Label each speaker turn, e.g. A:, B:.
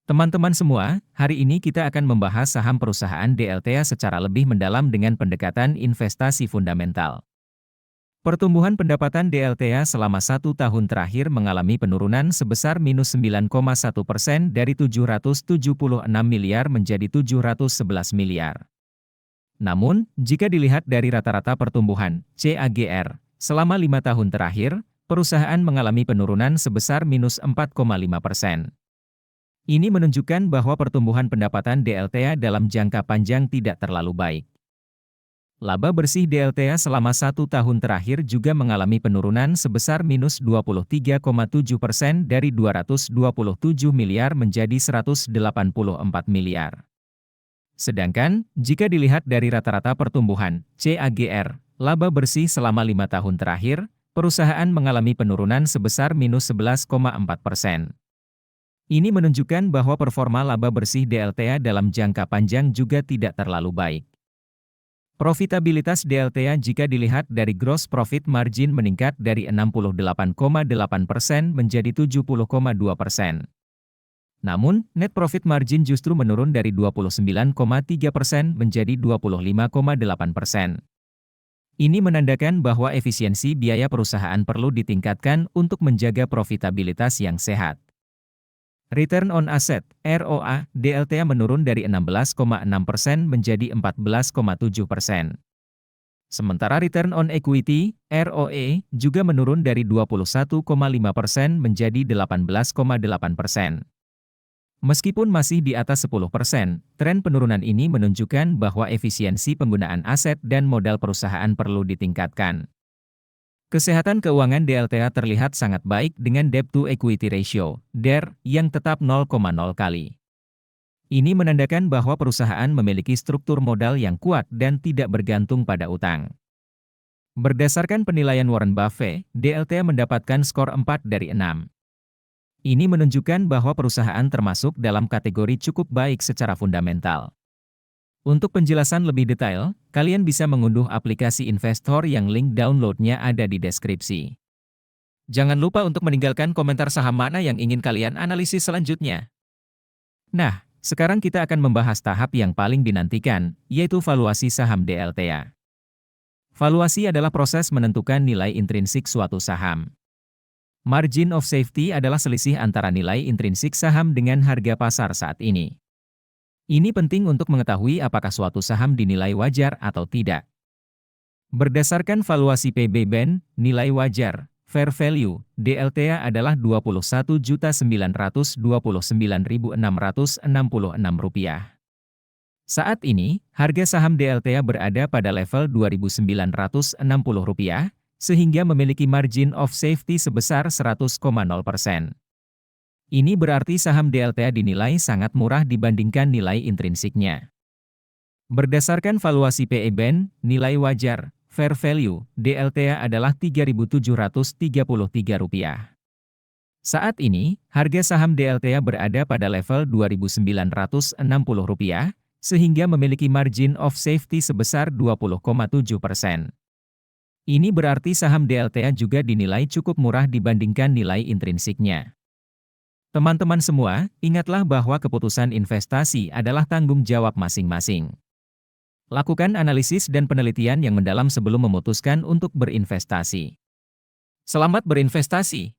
A: Teman-teman semua, hari ini kita akan membahas saham perusahaan DLTA secara lebih mendalam dengan pendekatan investasi fundamental. Pertumbuhan pendapatan DLTA selama 1 tahun terakhir mengalami penurunan sebesar minus 9,1% dari 776 miliar menjadi 711 miliar. Namun, jika dilihat dari rata-rata pertumbuhan (CAGR) selama 5 tahun terakhir, perusahaan mengalami penurunan sebesar minus 4,5%. Ini menunjukkan bahwa pertumbuhan pendapatan DLTA dalam jangka panjang tidak terlalu baik. Laba bersih DLTA selama 1 tahun terakhir juga mengalami penurunan sebesar minus 23,7% dari 227 miliar menjadi 184 miliar. Sedangkan, jika dilihat dari rata-rata pertumbuhan (CAGR) laba bersih selama 5 tahun terakhir, perusahaan mengalami penurunan sebesar minus 11,4%. Ini menunjukkan bahwa performa laba bersih DLTA dalam jangka panjang juga tidak terlalu baik. Profitabilitas DLTA jika dilihat dari gross profit margin meningkat dari 68,8% menjadi 70,2%. Namun, net profit margin justru menurun dari 29,3% menjadi 25,8%. Ini menandakan bahwa efisiensi biaya perusahaan perlu ditingkatkan untuk menjaga profitabilitas yang sehat. Return on Asset (ROA) DLTA menurun dari 16,6% menjadi 14,7%. Sementara Return on Equity (ROE) juga menurun dari 21,5% menjadi 18,8%. Meskipun masih di atas 10%, tren penurunan ini menunjukkan bahwa efisiensi penggunaan aset dan modal perusahaan perlu ditingkatkan. Kesehatan keuangan DLTA terlihat sangat baik dengan Debt to Equity Ratio (DER) yang tetap 0,0 kali. Ini menandakan bahwa perusahaan memiliki struktur modal yang kuat dan tidak bergantung pada utang. Berdasarkan penilaian Warren Buffett, DLTA mendapatkan skor 4 dari 6. Ini menunjukkan bahwa perusahaan termasuk dalam kategori cukup baik secara fundamental. Untuk penjelasan lebih detail, kalian bisa mengunduh aplikasi investor yang link downloadnya ada di deskripsi. Jangan lupa untuk meninggalkan komentar saham mana yang ingin kalian analisis selanjutnya. Nah, sekarang kita akan membahas tahap yang paling dinantikan, yaitu valuasi saham DLTA. Valuasi adalah proses menentukan nilai intrinsik suatu saham. Margin of safety adalah selisih antara nilai intrinsik saham dengan harga pasar saat ini. Ini penting untuk mengetahui apakah suatu saham dinilai wajar atau tidak. Berdasarkan valuasi PB/BEN, nilai wajar, fair value, DLTA adalah Rp21.929.666. Saat ini, harga saham DLTA berada pada level Rp2.960, sehingga memiliki margin of safety sebesar 100,0%. Ini berarti saham DLTA dinilai sangat murah dibandingkan nilai intrinsiknya. Berdasarkan valuasi PE/BEN, nilai wajar, fair value, DLTA adalah Rp3.733. Saat ini, harga saham DLTA berada pada level Rp2.960, sehingga memiliki margin of safety sebesar 20,7%. Ini berarti saham DLTA juga dinilai cukup murah dibandingkan nilai intrinsiknya. Teman-teman semua, ingatlah bahwa keputusan investasi adalah tanggung jawab masing-masing. Lakukan analisis dan penelitian yang mendalam sebelum memutuskan untuk berinvestasi. Selamat berinvestasi!